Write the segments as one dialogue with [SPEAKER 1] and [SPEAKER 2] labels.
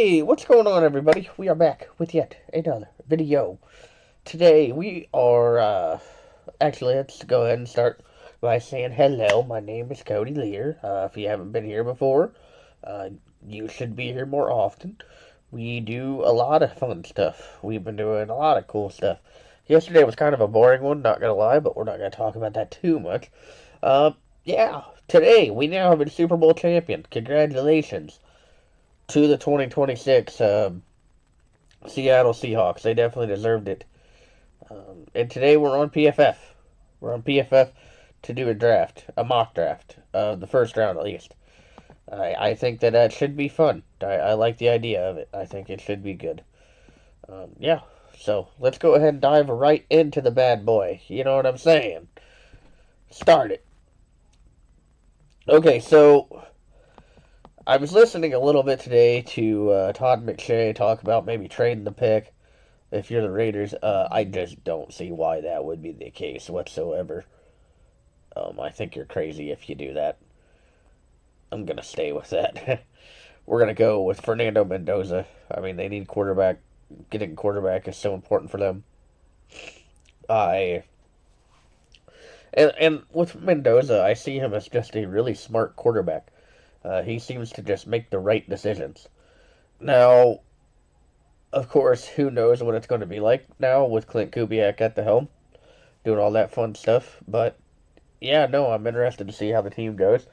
[SPEAKER 1] Hey, what's going on, everybody? We are back with yet another video. Today we are, actually, let's go ahead and start by saying hello. My name is Cody Lear. If you haven't been here before, uh, you should be here more often. We do a lot of fun stuff. We've been doing a lot of cool stuff. Yesterday was kind of a boring one, not gonna lie, but we're not gonna talk about that too much. Yeah, today we now have a Super Bowl champion. Congratulations to the 2026 Seattle Seahawks. They definitely deserved it. And today we're on PFF. We're on PFF to do a draft, a mock draft, the first round at least. I think that should be fun. I like the idea of it. I think it should be good. Yeah, so let's go ahead and dive right into the bad boy. You know what I'm saying? Start it. Okay, so I was listening a little bit today to Todd McShay talk about maybe trading the pick if you're the Raiders. I just don't see why that would be the case whatsoever. I think you're crazy if you do that. I'm gonna stay with that. We're gonna go with Fernando Mendoza. I mean, they need quarterback. Getting quarterback is so important for them. I and with Mendoza, I see him as just a really smart quarterback. He seems to just make the right decisions. Now, of course, who knows what it's going to be like now with Clint Kubiak at the helm, doing all that fun stuff. But yeah, no, I'm interested to see how the team goes,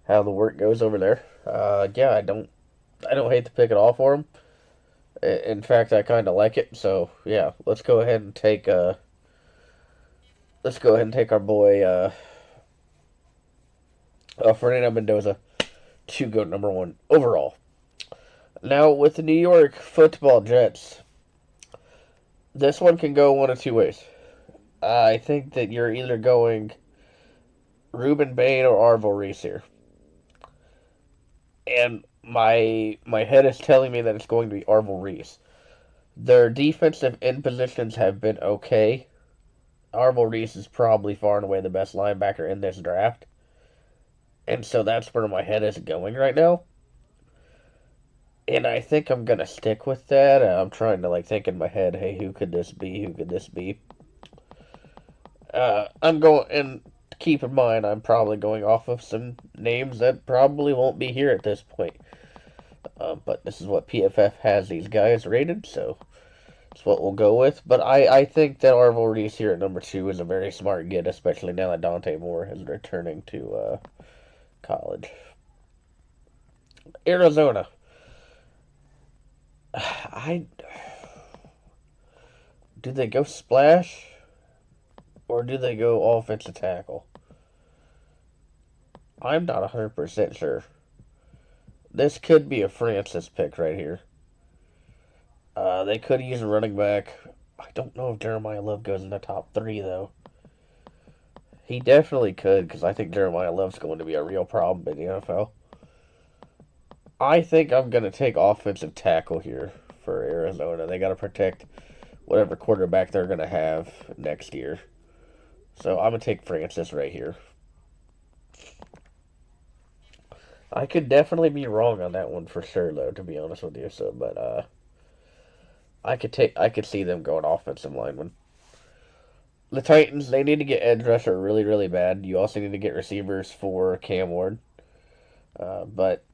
[SPEAKER 1] how the work goes over there. Yeah, I don't hate the pick at all for him. In fact, I kind of like it. So yeah, let's go ahead and take our boy Fernando Mendoza to go number one overall. Now with the New York Football Jets, this one can go one of two ways. I think that you're either going Ruben Bain or Arvil Reese here. And my head is telling me that it's going to be Arvil Reese. Their defensive end positions have been okay. Arvil Reese is probably far and away the best linebacker in this draft. And so that's where my head is going right now. And I think I'm gonna stick with that. I'm trying to think in my head, hey, who could this be? Who could this be? I'm going, and keep in mind, I'm probably going off of some names that probably won't be here at this point. But this is what PFF has these guys rated, so it's what we'll go with. But I think that Arvil Reese here at number 2 is a very smart get, especially now that Dante Moore is returning to college. Arizona. I do they go splash or do they go offensive tackle? I'm not 100% sure. This could be a Francis pick right here. They could use a running back. I don't know if Jeremiah Love goes in the top 3, though. He definitely could, because I think Jeremiah Love's going to be a real problem in the NFL. I think I'm going to take offensive tackle here for Arizona. They got to protect whatever quarterback they're going to have next year. So I'm going to take Francis right here. I could definitely be wrong on that one for sure, though, to be honest with you. So, but I could see them going offensive lineman. The Titans, they need to get edge rusher really, really bad. You also need to get receivers for Cam Ward. But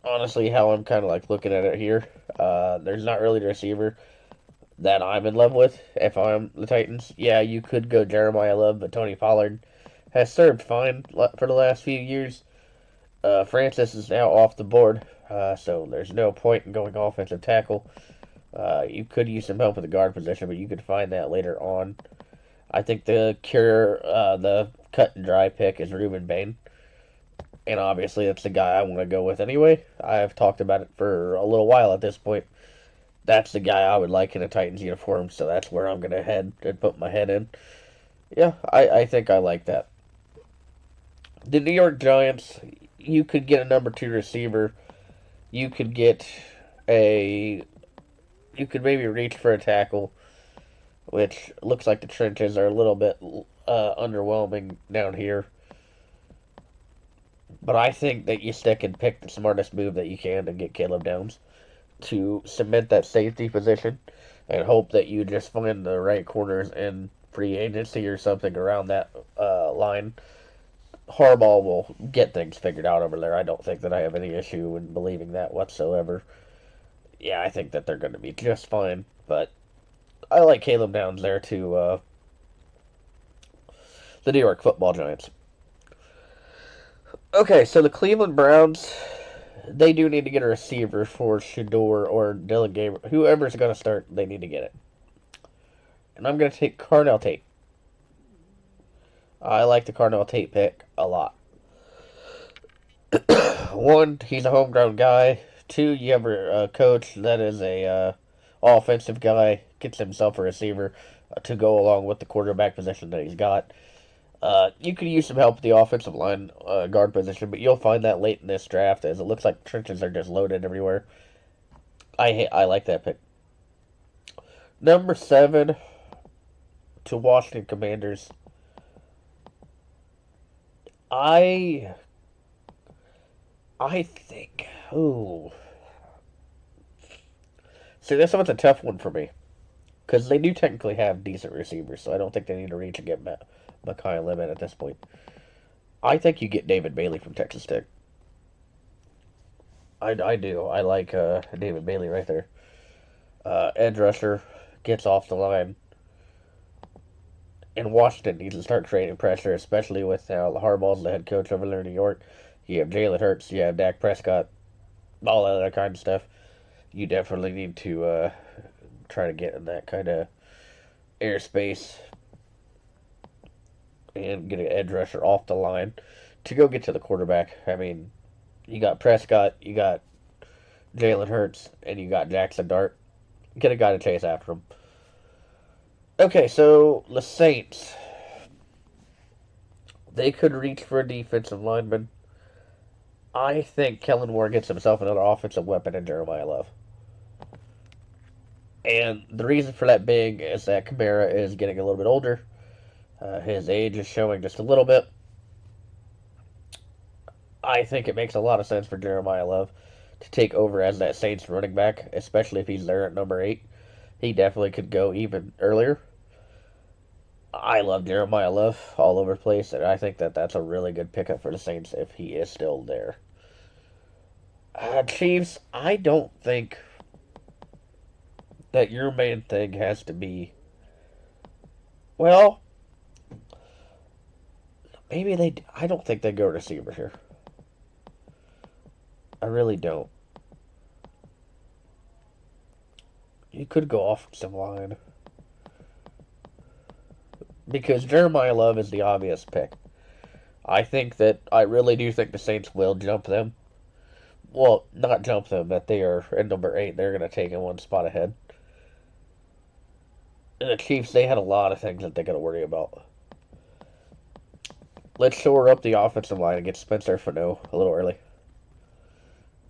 [SPEAKER 1] honestly, how I'm kind of looking at it here, there's not really a receiver that I'm in love with. If I'm the Titans, yeah, you could go Jeremiah Love, but Tony Pollard has served fine for the last few years. Francis is now off the board, so there's no point in going offensive tackle. You could use some help with the guard position, but you could find that later on. I think the cut and dry pick is Ruben Bain. And obviously, that's the guy I want to go with anyway. I've talked about it for a little while at this point. That's the guy I would like in a Titans uniform, so that's where I'm going to head and put my head in. Yeah, I think I like that. The New York Giants, you could get a number 2 receiver. You could get you could maybe reach for a tackle, which looks like the trenches are a little bit underwhelming down here. But I think that you stick and pick the smartest move that you can to get Caleb Downs. to cement that safety position and hope that you just find the right corners in free agency or something around that line. Harbaugh will get things figured out over there. I don't think that I have any issue in believing that whatsoever. Yeah, I think that they're going to be just fine. But I like Caleb Downs there to the New York Football Giants. Okay, so the Cleveland Browns, they do need to get a receiver for Shador or Dylan Gabriel. Whoever's going to start, they need to get it. And I'm going to take Carnell Tate. I like the Carnell Tate pick a lot. One, he's a homegrown guy. Two, you have a coach that is a offensive guy, gets himself a receiver to go along with the quarterback position that he's got. You could use some help with the offensive line guard position, but you'll find that late in this draft, as it looks like trenches are just loaded everywhere. I like that pick. Number 7 to Washington Commanders. I think. Ooh. See, this one's a tough one for me. Because they do technically have decent receivers, so I don't think they need to reach and get Mekhi Lemon at this point. I think you get David Bailey from Texas Tech. I do. I like David Bailey right there. Edge rusher gets off the line. And Washington needs to start creating pressure, especially with Harbaugh's the head coach over there in New York. You have Jalen Hurts, you have Dak Prescott, all that other kind of stuff. You definitely need to try to get in that kind of airspace and get an edge rusher off the line to go get to the quarterback. I mean, you got Prescott, you got Jalen Hurts, and you got Jackson Dart. Get a guy to chase after him. Okay, so the Saints. They could reach for a defensive lineman. I think Kellen Moore gets himself another offensive weapon in Jeremiah Love. And the reason for that being is that Kamara is getting a little bit older. His age is showing just a little bit. I think it makes a lot of sense for Jeremiah Love to take over as that Saints running back, especially if he's there at number 8. He definitely could go even earlier. I love Jeremiah Love all over the place, and I think that that's a really good pickup for the Saints if he is still there. Chiefs, I don't think that your main thing has to be, well, maybe they, I don't think they go receiver here. I really don't. You could go offensive line. Because Jeremiah Love is the obvious pick. I really do think the Saints will jump them. Well, not jump them, that they are at number 8. They're going to take him one spot ahead. And the Chiefs, they had a lot of things that they got to worry about. Let's shore up the offensive line and get Spencer Fano a little early.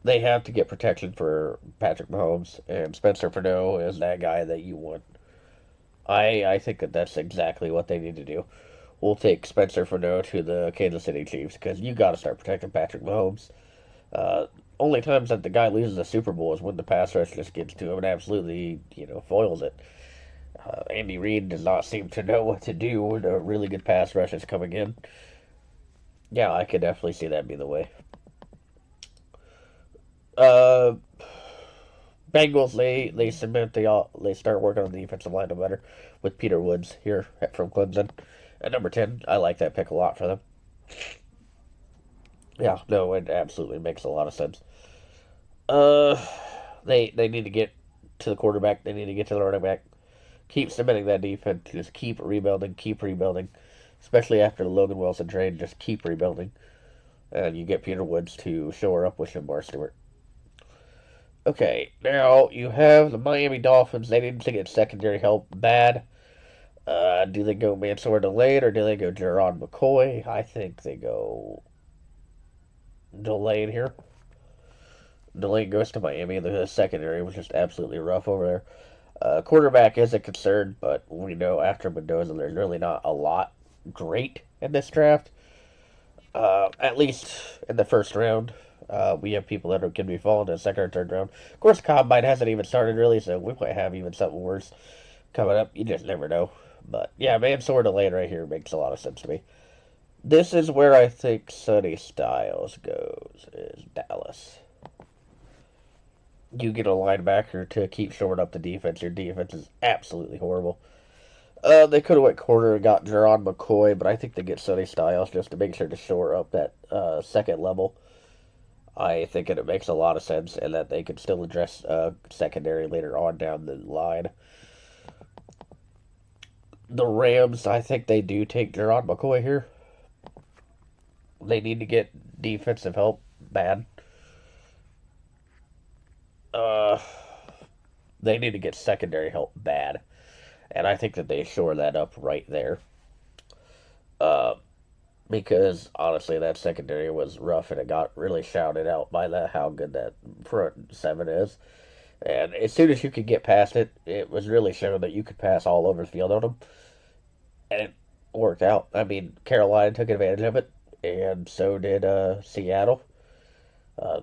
[SPEAKER 1] They have to get protection for Patrick Mahomes, and Spencer Fano is that guy that you want. I think that that's exactly what they need to do. We'll take Spencer Fano to the Kansas City Chiefs because you got to start protecting Patrick Mahomes. Only times that the guy loses a Super Bowl is when the pass rush just gets to him and absolutely, foils it. Andy Reid does not seem to know what to do when a really good pass rush is coming in. Yeah, I could definitely see that be the way. Bengals, they start working on the defensive line better with Peter Woods here from Clemson. At number 10, I like that pick a lot for them. Yeah, no, it absolutely makes a lot of sense. They need to get to the quarterback. They need to get to the running back. Keep cementing that defense. Just keep rebuilding. Especially after the Logan Wilson trade, just keep rebuilding. And you get Peter Woods to shore up with Shamar Stewart. Okay, now you have the Miami Dolphins. They need to get secondary help bad. Do they go Mansour Delayed or do they go Gerard McCoy? I think they go Delayed here. Delayed goes to Miami. The secondary was just absolutely rough over there. Quarterback is a concern, but we know after Mendoza, there's really not a lot great in this draft. At least in the first round. We have people that can be falling in the second or third round. Of course, Combine hasn't even started really, so we might have even something worse coming up. You just never know. But yeah, Mansoor to land right here makes a lot of sense to me. This is where I think Sonny Styles goes, is Dallas. You get a linebacker to keep shoring up the defense. Your defense is absolutely horrible. They could have went corner and got Jerron McCoy, but I think they get Sonny Styles just to make sure to shore up that second level. I think it makes a lot of sense, and that they could still address secondary later on down the line. The Rams, I think they do take Jerron McCoy here. They need to get defensive help bad. Uh, they need to get secondary help bad, and I think that they shore that up right there. Uh, because honestly, that secondary was rough, and it got really shouted out by how good that front seven is. And as soon as you could get past it, it was really showing that you could pass all over the field on them, and it worked out. I mean, Carolina took advantage of it, and so did Seattle. Uh,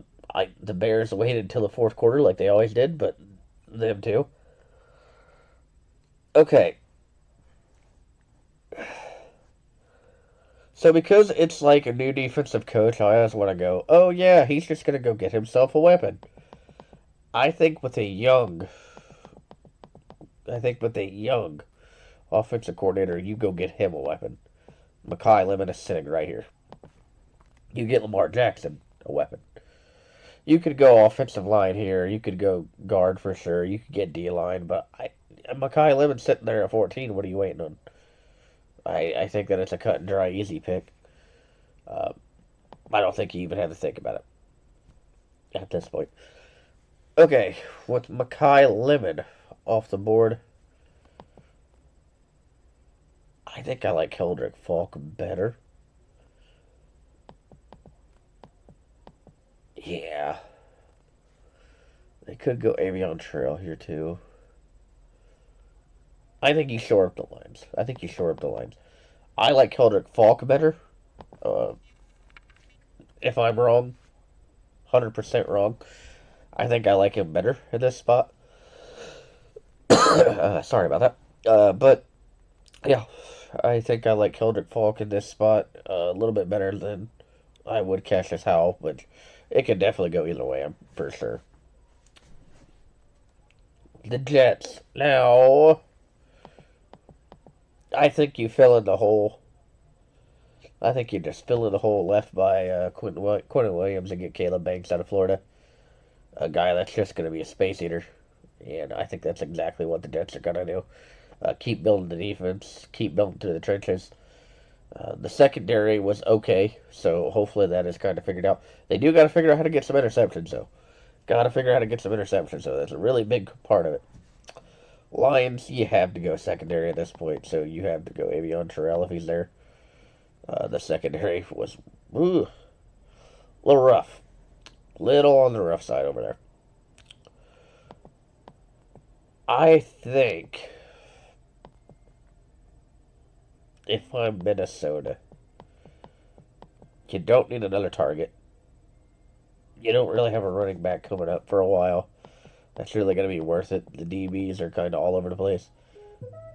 [SPEAKER 1] the Bears waited until the fourth quarter like they always did, but them too. Okay, so because it's like a new defensive coach, I always want to go, oh yeah, he's just gonna go get himself a weapon. I think with a young, I think with a young offensive coordinator, you go get him a weapon. Makai Lemon is sitting right here. You get Lamar Jackson a weapon. You could go offensive line here. You could go guard for sure. You could get D line, but Makai Lemon sitting there at 14. What are you waiting on? I think that it's a cut and dry, easy pick. Uh, I don't think you even have to think about it at this point. Okay, with Makai Lemon off the board, I think I like Keldrick Falk better. Yeah. They could go Avion Trail here too. I think you shore up the lines. I think you shore up the lines. I like Keldrick Falk better. Uh, if I'm wrong, 100% wrong, I think I like him better in this spot. Sorry about that. But yeah, I think I like Keldrick Falk in this spot a little bit better than I would Cassius Howell, but it could definitely go either way, I'm for sure. The Jets. Now, I think you fill in the hole. I think you just fill in the hole left by Quentin Williams and get Caleb Banks out of Florida. A guy that's just going to be a space eater. And I think that's exactly what the Jets are going to do. Keep building the defense, keep building to the trenches. The secondary was okay, so hopefully that is kind of figured out. They do got to figure out how to get some interceptions, though. Got to figure out how to get some interceptions, so that's a really big part of it. Lions, you have to go secondary at this point, so you have to go Avion Terrell if he's there. The secondary was a little rough. Little on the rough side over there. I think if I'm Minnesota, you don't need another target. You don't really have a running back coming up for a while. That's really going to be worth it. The DBs are kind of all over the place.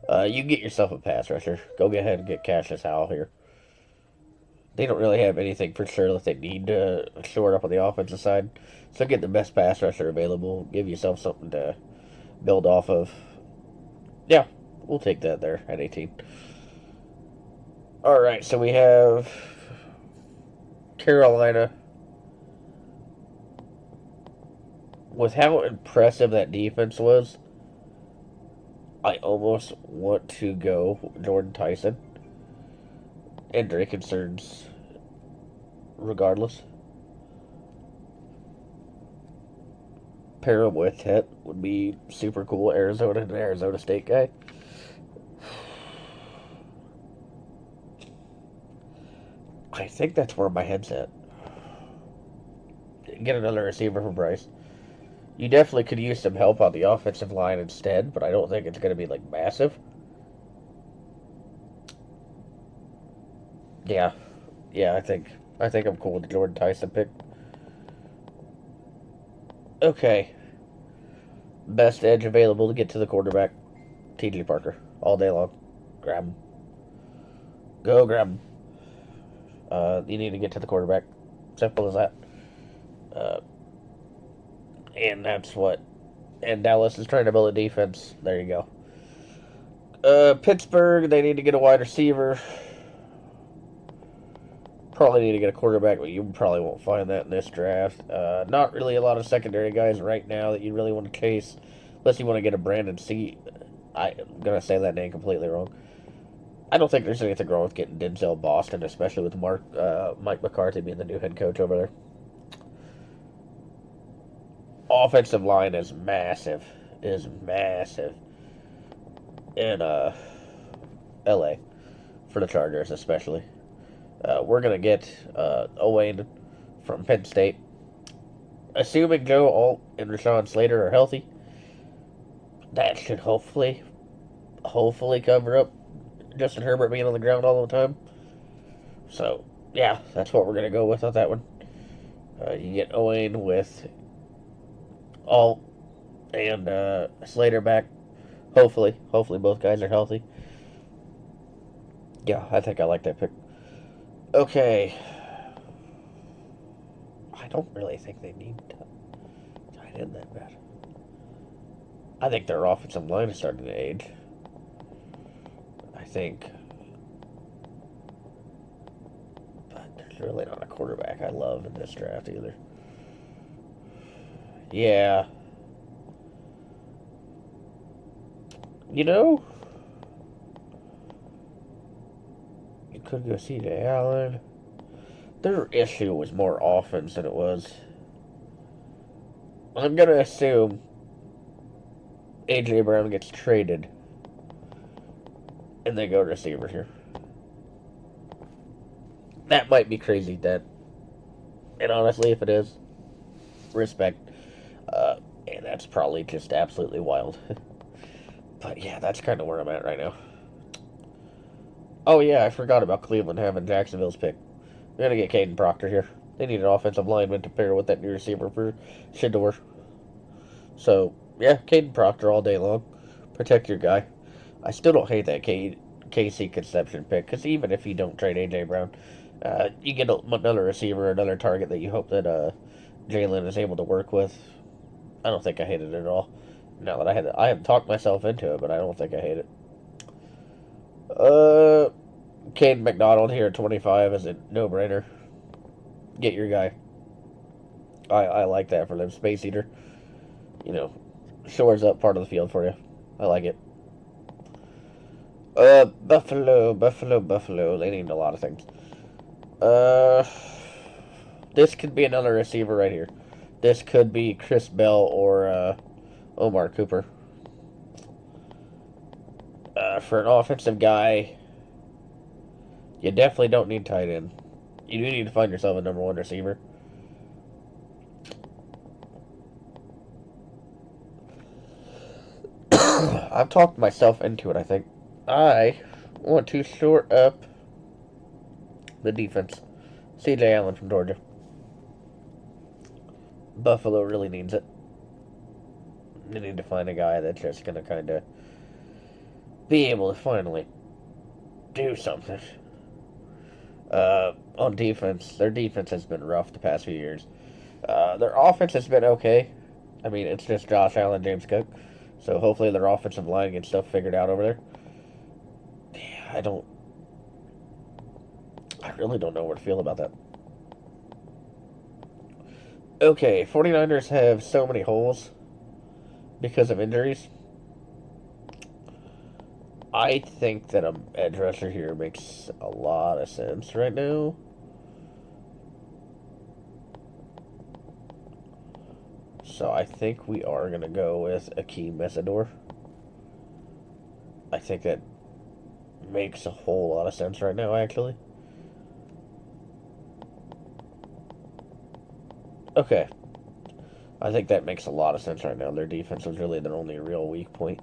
[SPEAKER 1] You get yourself a pass rusher. Go ahead and get Cassius Howell here. They don't really have anything for sure that they need to shore up on the offensive side. So get the best pass rusher available. Give yourself something to build off of. Yeah, we'll take that there at 18. All right, so we have Carolina. With how impressive that defense was, I almost want to go Jordan Tyson. Injury concerns regardless. Pair him with Tet would be super cool. Arizona and Arizona State guy. I think that's where my head's at. Get another receiver for Bryce. You definitely could use some help on the offensive line instead, but I don't think it's going to be like massive. Yeah, I think I'm cool with the Jordan Tyson pick. Okay. Best edge available to get to the quarterback. T.J. Parker. All day long. Grab him. Go grab him. You need to get to the quarterback. Simple as that. Uh, and that's what. And Dallas is trying to build a defense. There you go. Pittsburgh, they need to get a wide receiver. Probably need to get a quarterback, but you probably won't find that in this draft. Not really a lot of secondary guys right now that you really want to chase, unless you want to get a Brandon C. I'm gonna say that name completely wrong. I don't think there's anything wrong with getting Denzel Boston, especially with Mike McCarthy being the new head coach over there. Offensive line is massive, in L.A. for the Chargers, especially. We're going to get Owain from Penn State. Assuming Joe Alt and Rashawn Slater are healthy, that should hopefully cover up Justin Herbert being on the ground all the time. So, yeah, that's what we're going to go with on that one. You get Owain with Alt and Slater back. Hopefully both guys are healthy. Yeah, I think I like that pick. Okay. I don't really think they need tight end that bad. I think their offensive line is starting to age. I think. But there's really not a quarterback I love in this draft either. Yeah. You know, you could go C.J. Allen. Their issue was more offense than it was. I'm going to assume A.J. Brown gets traded and they go receiver here. That might be crazy, Dad. And honestly, if it is, respect. And that's probably just absolutely wild. But yeah, that's kind of where I'm at right now. Oh yeah, I forgot about Cleveland having Jacksonville's pick. We're going to get Caden Proctor here. They need an offensive lineman to pair with that new receiver for Shedeur. So, yeah, Caden Proctor all day long. Protect your guy. I still don't hate that KC Conception pick, because even if you don't trade A.J. Brown, you get another receiver, another target that you hope that Jalen is able to work with. I don't think I hate it at all. Now that I have talked myself into it, but I don't think I hate it. Caden McDonald here at 25 is a no-brainer. Get your guy. I like that for them. Space Eater. You know, shores up part of the field for you. I like it. Buffalo. They need a lot of things. This could be another receiver right here. This could be Chris Bell or Omar Cooper. For an offensive guy, you definitely don't need tight end. You do need to find yourself a number one receiver. I've talked myself into it, I think. I want to short up the defense. C.J. Allen from Georgia. Buffalo really needs it. They need to find a guy that's just going to kind of be able to finally do something. On defense, their defense has been rough the past few years. Their offense has been okay. I mean, it's just Josh Allen, James Cook. So hopefully their offensive line gets stuff figured out over there. I really don't know what to feel about that. Okay, 49ers have so many holes because of injuries. I think that an edge rusher here makes a lot of sense right now. So I think we are going to go with Akeem Mesidor. I think that makes a whole lot of sense right now, actually. Okay. I think that makes a lot of sense right now. Their defense was really their only real weak point.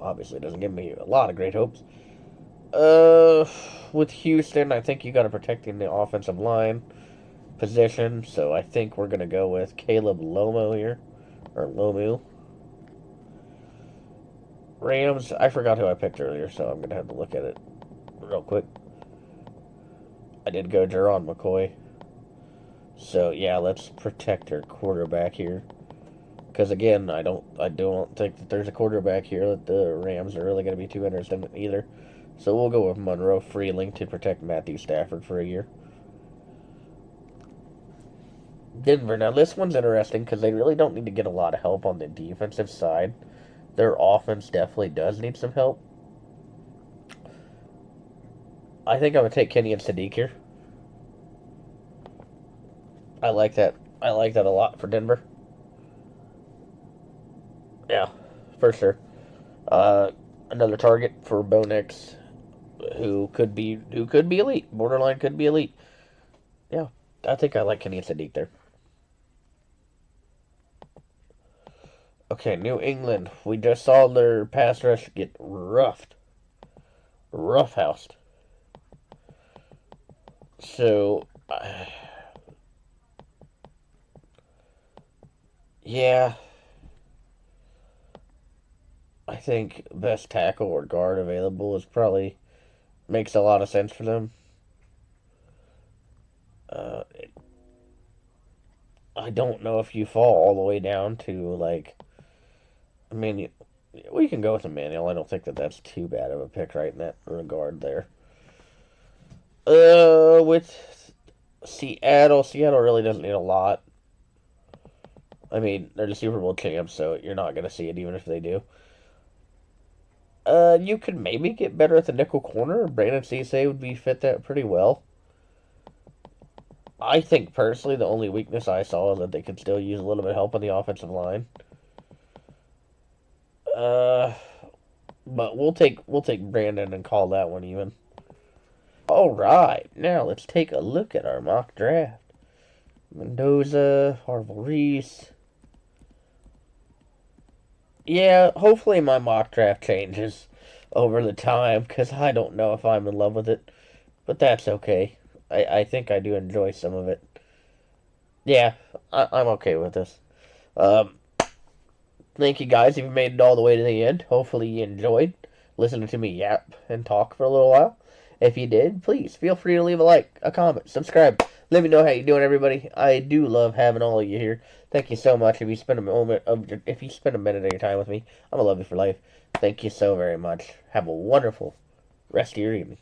[SPEAKER 1] Obviously doesn't give me a lot of great hopes. With Houston, I think you got to protect the offensive line. position, so I think we're going to go with Caleb Lomo here, or Lomu. Rams, I forgot who I picked earlier, so I'm going to have to look at it real quick. I did go Jerron McCoy. So, yeah, let's protect our quarterback here. Because, again, I don't think that there's a quarterback here that the Rams are really going to be too interested in either. So we'll go with Monroe Freeling to protect Matthew Stafford for a year. Denver. Now, this one's interesting because they really don't need to get a lot of help on the defensive side. Their offense definitely does need some help. I think I'm going to take Kenny and Sadiq here. I like that. I like that a lot for Denver. Yeah, for sure. Another target for Bo Nix, who could be elite. Borderline could be elite. Yeah, I think I like Kenny and Sadiq there. Okay, New England. We just saw their pass rush get roughhoused. So, yeah, I think best tackle or guard available is probably makes a lot of sense for them. Uh, I don't know if you fall all the way down to like. I mean, we can go with Emmanuel. I don't think that that's too bad of a pick right in that regard there. With Seattle really doesn't need a lot. I mean, they're the Super Bowl champs, so you're not going to see it even if they do. You could maybe get better at the nickel corner. Brandon Cisse would be fit that pretty well. I think personally the only weakness I saw is that they could still use a little bit of help on the offensive line. Uh, but we'll take Brandon and call that one even. All right, now let's take a look at our mock draft. Mendoza, Harville Reese. Yeah, hopefully my mock draft changes over the time because I don't know if I'm in love with it, but that's okay. I think I do enjoy some of it. Yeah, I'm okay with this. Um, Thank you guys if you made it all the way to the end. Hopefully you enjoyed listening to me yap and talk for a little while. If you did, please feel free to leave a like, a comment, subscribe. Let me know how you doing, everybody. I do love having all of you here. Thank you so much. If you spend a minute of your time with me, I'm gonna love you for life. Thank you so very much. Have a wonderful rest of your evening.